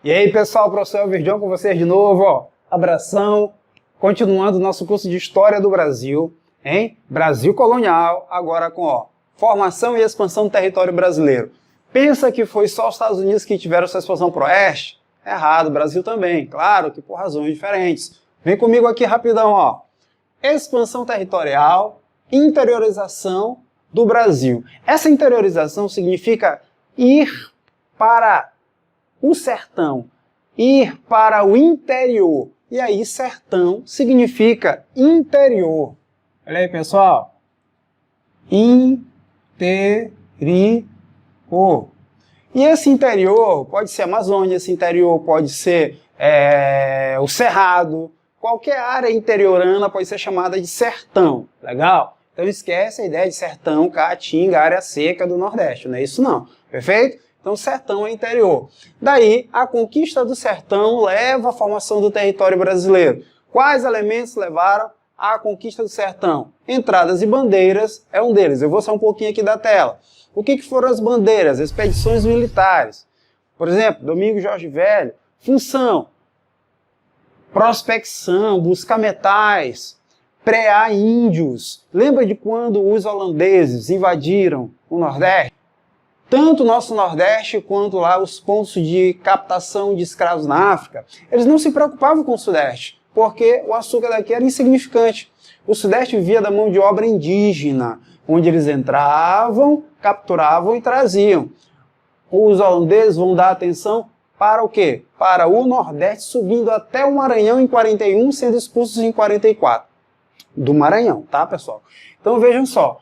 E aí pessoal, professor Elvirdion com vocês de novo, ó. Abração, continuando o nosso curso de História do Brasil, hein? Brasil colonial, agora com, ó, formação e expansão do território brasileiro. Pensa que foi só os Estados Unidos que tiveram sua expansão pro oeste? Errado, o Brasil também, claro que por razões diferentes. Vem comigo aqui rapidão, ó. Expansão territorial, interiorização do Brasil. Essa interiorização significa ir para o sertão, ir para o interior. E aí, sertão significa interior. Olha aí, pessoal. Interior. E esse interior pode ser Amazônia, esse interior pode ser o Cerrado. Qualquer área interiorana pode ser chamada de sertão. Legal? Então esquece a ideia de sertão, caatinga, área seca do Nordeste. Não é isso não. Perfeito? Então, sertão é interior. Daí, a conquista do sertão leva à formação do território brasileiro. Quais elementos levaram à conquista do sertão? Entradas e bandeiras é um deles. Eu vou sair um pouquinho aqui da tela. O que foram as bandeiras? Expedições militares. Por exemplo, Domingos Jorge Velho, função, prospecção, buscar metais, prear índios. Lembra de quando os holandeses invadiram o Nordeste? Tanto o nosso Nordeste quanto lá os pontos de captação de escravos na África, eles não se preocupavam com o Sudeste, porque o açúcar daqui era insignificante. O Sudeste vivia da mão de obra indígena, onde eles entravam, capturavam e traziam. Os holandeses vão dar atenção para o quê? Para o Nordeste, subindo até o Maranhão em 41, sendo expulsos em 44. Do Maranhão, tá, pessoal? Então vejam só.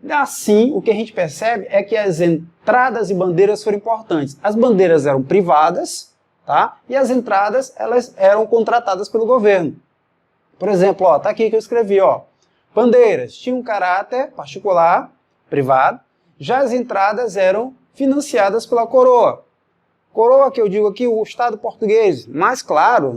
Assim, o que a gente percebe é que as entradas e bandeiras foram importantes. As bandeiras eram privadas, tá? E as entradas, elas eram contratadas pelo governo. Por exemplo, ó, tá aqui que eu escrevi, ó. Bandeiras tinham um caráter particular, privado. Já as entradas eram financiadas pela coroa. Coroa que eu digo aqui, o Estado português. Mas, claro,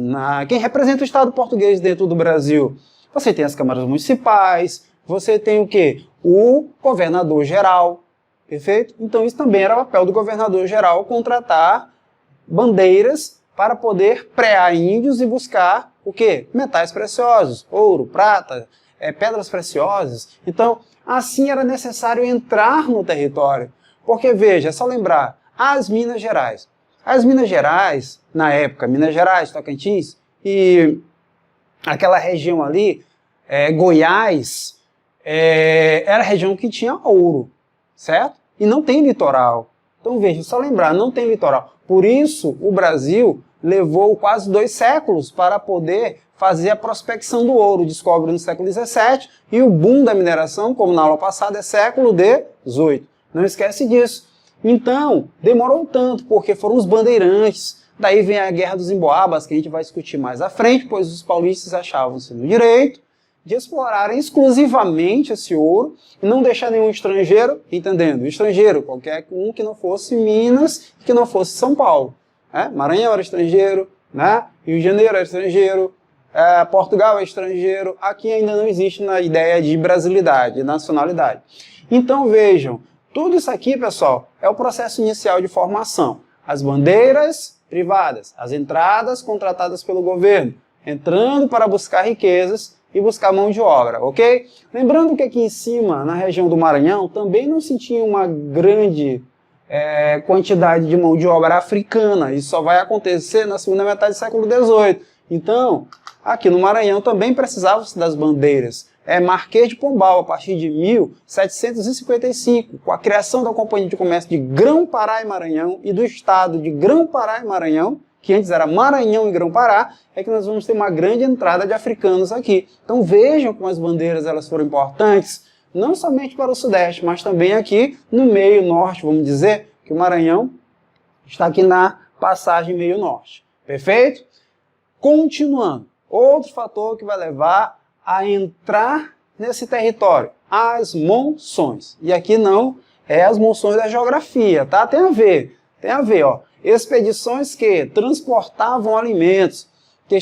quem representa o Estado português dentro do Brasil? Você tem as câmaras municipais, você tem o quê? O governador-geral, perfeito? Então isso também era o papel do governador-geral, contratar bandeiras para poder prear índios e buscar o quê? Metais preciosos, ouro, prata, pedras preciosas. Então, assim era necessário entrar no território. Porque, veja, é só lembrar, as Minas Gerais. As Minas Gerais, na época, Minas Gerais, Tocantins, e aquela região ali, Goiás, era a região que tinha ouro, certo? E não tem litoral. Então veja, só lembrar, não tem litoral. Por isso o Brasil levou quase 2 séculos para poder fazer a prospecção do ouro. Descobre no século XVII e o boom da mineração, como na aula passada, é século XVIII. Não esquece disso. Então, demorou tanto, porque foram os bandeirantes. Daí vem a Guerra dos Emboabas, que a gente vai discutir mais à frente, pois os paulistas achavam-se no direito de explorarem exclusivamente esse ouro e não deixar nenhum estrangeiro, entendendo? Estrangeiro, qualquer um que não fosse Minas, que não fosse São Paulo. Maranhão era estrangeiro, né? Rio de Janeiro era estrangeiro, Portugal é estrangeiro. Aqui ainda não existe na ideia de brasilidade, de nacionalidade. Então vejam, tudo isso aqui, pessoal, é o processo inicial de formação. As bandeiras privadas, as entradas contratadas pelo governo, entrando para buscar riquezas e buscar mão de obra, ok? Lembrando que aqui em cima, na região do Maranhão, também não se tinha uma grande quantidade de mão de obra africana. Isso só vai acontecer na segunda metade do século XVIII. Então, aqui no Maranhão também precisava-se das bandeiras. Marquês de Pombal, a partir de 1755, com a criação da Companhia de Comércio de Grão-Pará e Maranhão e do Estado de Grão-Pará e Maranhão, que antes era Maranhão e Grão-Pará, é que nós vamos ter uma grande entrada de africanos aqui. Então vejam como as bandeiras elas foram importantes, não somente para o Sudeste, mas também aqui no meio norte, vamos dizer que o Maranhão está aqui na passagem meio norte. Perfeito? Continuando, outro fator que vai levar a entrar nesse território, as monções. E aqui não é as monções da geografia, tá? Tem a ver, ó. Expedições que transportavam alimentos, que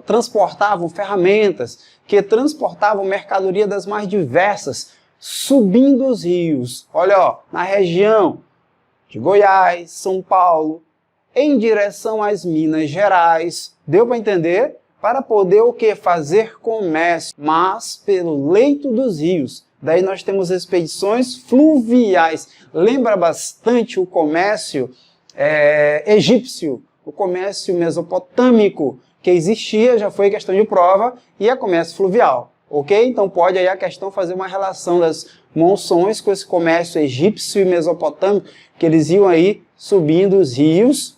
transportavam ferramentas, que transportavam mercadoria das mais diversas, subindo os rios. Olha, ó, na região de Goiás, São Paulo, em direção às Minas Gerais. Deu para entender? Para poder o quê? Fazer comércio, mas pelo leito dos rios. Daí nós temos expedições fluviais. Lembra bastante o comércio egípcio, o comércio mesopotâmico, que existia, já foi questão de prova, e é comércio fluvial. Ok? Então pode aí a questão fazer uma relação das monções com esse comércio egípcio e mesopotâmico, que eles iam aí subindo os rios.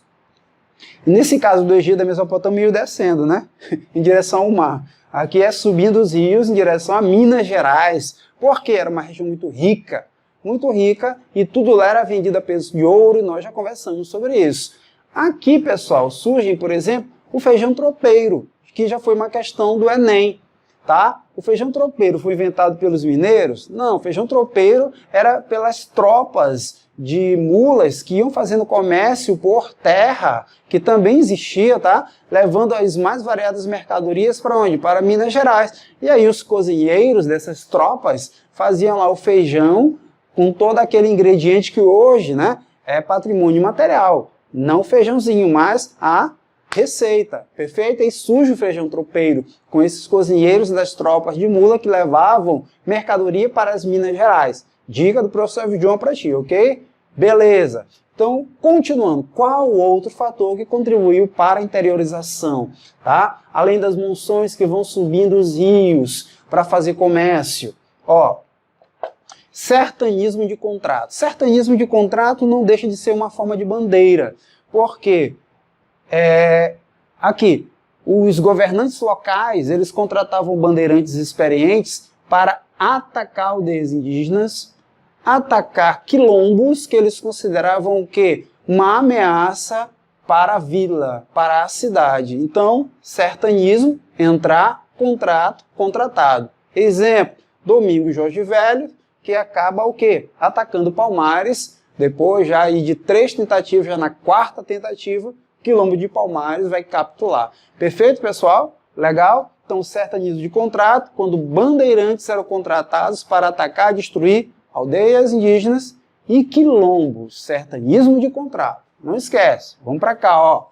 Nesse caso do Egito, da Mesopotâmia, descendo, né? Em direção ao mar. Aqui é subindo os rios em direção a Minas Gerais, porque era uma região muito rica, e tudo lá era vendido a peso de ouro, e nós já conversamos sobre isso. Aqui, pessoal, surge, por exemplo, o feijão tropeiro, que já foi uma questão do Enem, tá? O feijão tropeiro foi inventado pelos mineiros? Não, o feijão tropeiro era pelas tropas de mulas que iam fazendo comércio por terra, que também existia, tá? Levando as mais variadas mercadorias para onde? Para Minas Gerais. E aí os cozinheiros dessas tropas faziam lá o feijão com todo aquele ingrediente que hoje, né, é patrimônio material. Não o feijãozinho, mas a receita, perfeita? E surge o feijão tropeiro, com esses cozinheiros das tropas de mula que levavam mercadoria para as Minas Gerais. Dica do professor João para ti, ok? Beleza. Então, continuando, qual o outro fator que contribuiu para a interiorização? Tá? Além das monções que vão subindo os rios para fazer comércio. Ó, sertanismo de contrato. Sertanismo de contrato não deixa de ser uma forma de bandeira. Por quê? Aqui, os governantes locais, eles contratavam bandeirantes experientes para atacar aldeias indígenas, atacar quilombos que eles consideravam o quê? Uma ameaça para a vila, para a cidade. Então, sertanismo, entrar, contrato, contratado. Exemplo, Domingos Jorge Velho, que acaba o quê? Atacando Palmares, depois já de 3 tentativas, já na 4ª tentativa, Quilombo de Palmares vai capitular. Perfeito, pessoal? Legal? Então, sertanismo de contrato, quando bandeirantes eram contratados para atacar e destruir aldeias indígenas e quilombos. Sertanismo de contrato. Não esquece. Vamos para cá, ó.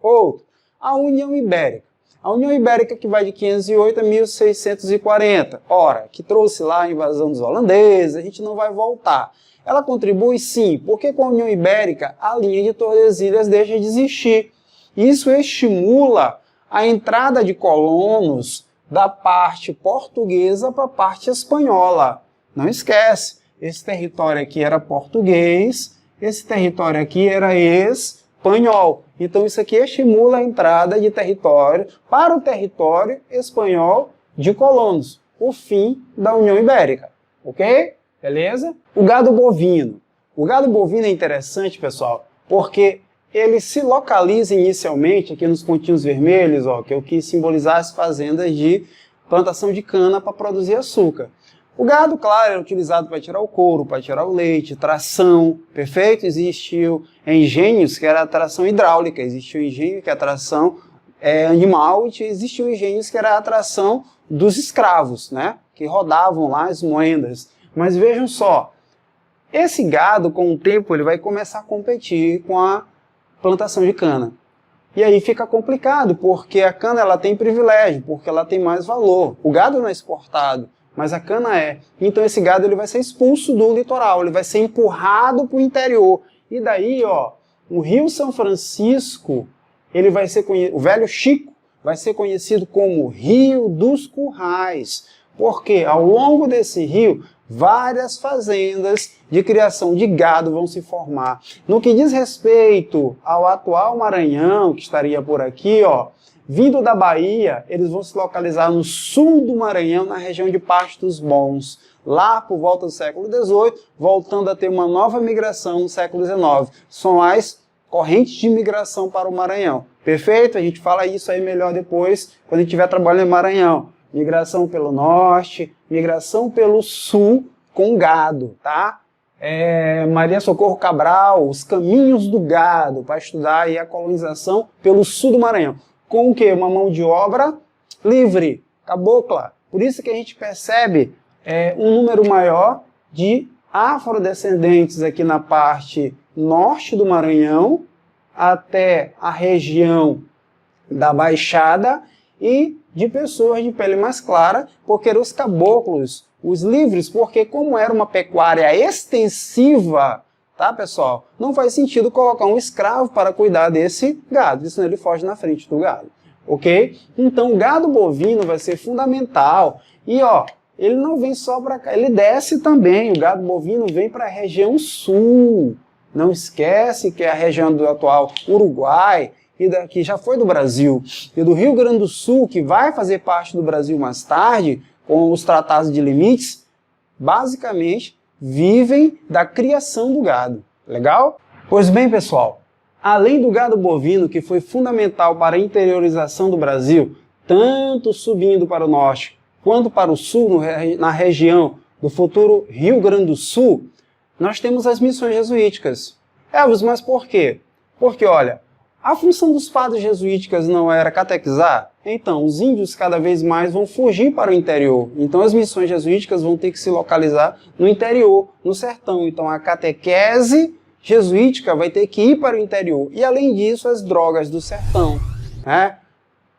Outro. A União Ibérica. A União Ibérica que vai de 508 a 1640. Ora, que trouxe lá a invasão dos holandeses, a gente não vai voltar. Ela contribui sim, porque com a União Ibérica a linha de Tordesilhas deixa de existir. Isso estimula a entrada de colonos da parte portuguesa para a parte espanhola. Não esquece, esse território aqui era português, esse território aqui era espanhol. Então isso aqui estimula a entrada de território para o território espanhol de colonos. O fim da União Ibérica, ok? Beleza? O gado bovino. O gado bovino é interessante, pessoal, porque ele se localiza inicialmente aqui nos pontinhos vermelhos, ó, que é o que simbolizar as fazendas de plantação de cana para produzir açúcar. O gado, claro, era utilizado para tirar o couro, para tirar o leite, tração, perfeito? Existiu engenhos que era a tração hidráulica, existiu engenho que é a tração animal, e existiu engenhos que era a tração dos escravos, né? Que rodavam lá as moendas. Mas vejam só, esse gado, com o tempo, ele vai começar a competir com a plantação de cana. E aí fica complicado, porque a cana ela tem privilégio, porque ela tem mais valor. O gado não é exportado, mas a cana é. Então esse gado ele vai ser expulso do litoral, ele vai ser empurrado para o interior. E daí, ó, o Rio São Francisco, ele vai ser o Velho Chico vai ser conhecido como Rio dos Currais. Porque ao longo desse rio, várias fazendas de criação de gado vão se formar. No que diz respeito ao atual Maranhão, que estaria por aqui, ó, vindo da Bahia, eles vão se localizar no sul do Maranhão, na região de Pastos Bons. Lá por volta do século XVIII, voltando a ter uma nova migração no século XIX. São as correntes de migração para o Maranhão. Perfeito? A gente fala isso aí melhor depois, quando a gente estiver trabalhando em Maranhão. Migração pelo norte, migração pelo sul com gado, tá? Maria Socorro Cabral, os caminhos do gado, para estudar aí a colonização pelo sul do Maranhão. Com o quê? Uma mão de obra livre, cabocla. Por isso que a gente percebe um número maior de afrodescendentes aqui na parte norte do Maranhão, até a região da Baixada e de pessoas de pele mais clara, porque eram os caboclos, os livres, porque como era uma pecuária extensiva, tá, pessoal? Não faz sentido colocar um escravo para cuidar desse gado, senão ele foge na frente do gado, ok? Então o gado bovino vai ser fundamental. E ó, ele não vem só para cá, ele desce também, o gado bovino vem para a região sul. Não esquece que é a região do atual Uruguai, que já foi do Brasil, e do Rio Grande do Sul, que vai fazer parte do Brasil mais tarde, com os tratados de limites, basicamente vivem da criação do gado. Legal? Pois bem, pessoal, além do gado bovino, que foi fundamental para a interiorização do Brasil, tanto subindo para o norte quanto para o sul, na região do futuro Rio Grande do Sul, nós temos as missões jesuíticas. Elvis, mas por quê? Porque, olha, a função dos padres jesuíticas não era catequizar? Então, os índios cada vez mais vão fugir para o interior. Então, as missões jesuíticas vão ter que se localizar no interior, no sertão. Então, a catequese jesuítica vai ter que ir para o interior. E, além disso, as drogas do sertão, né?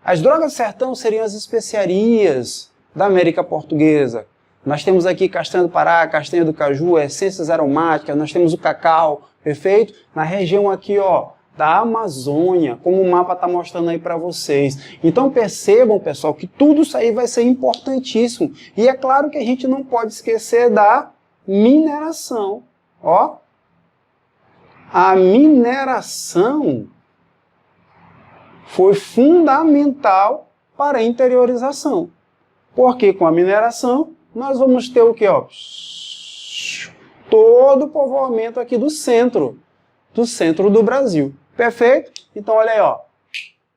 As drogas do sertão seriam as especiarias da América Portuguesa. Nós temos aqui castanha do Pará, castanha do caju, essências aromáticas, nós temos o cacau, perfeito? Na região aqui, ó, da Amazônia, como o mapa está mostrando aí para vocês. Então percebam, pessoal, que tudo isso aí vai ser importantíssimo. E é claro que a gente não pode esquecer da mineração. Ó, a mineração foi fundamental para a interiorização. Porque com a mineração nós vamos ter o que, ó? Todo o povoamento aqui do centro do Brasil. Perfeito? Então olha aí, ó.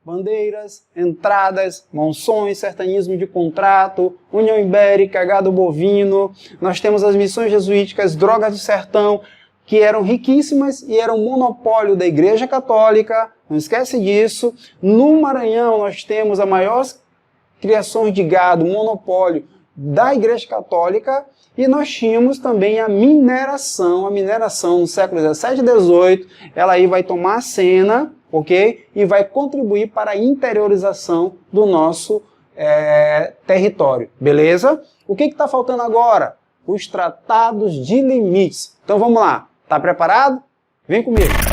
Bandeiras, entradas, monções, sertanismo de contrato, União Ibérica, gado bovino. Nós temos as missões jesuíticas, drogas do sertão, que eram riquíssimas e eram monopólio da Igreja Católica. Não esquece disso. No Maranhão nós temos a maior criação de gado, monopólio da Igreja Católica, e nós tínhamos também a mineração no século 17 e 18, ela aí vai tomar a cena, ok? E vai contribuir para a interiorização do nosso território, beleza? O que está faltando agora? Os tratados de limites. Então vamos lá, tá preparado? Vem comigo!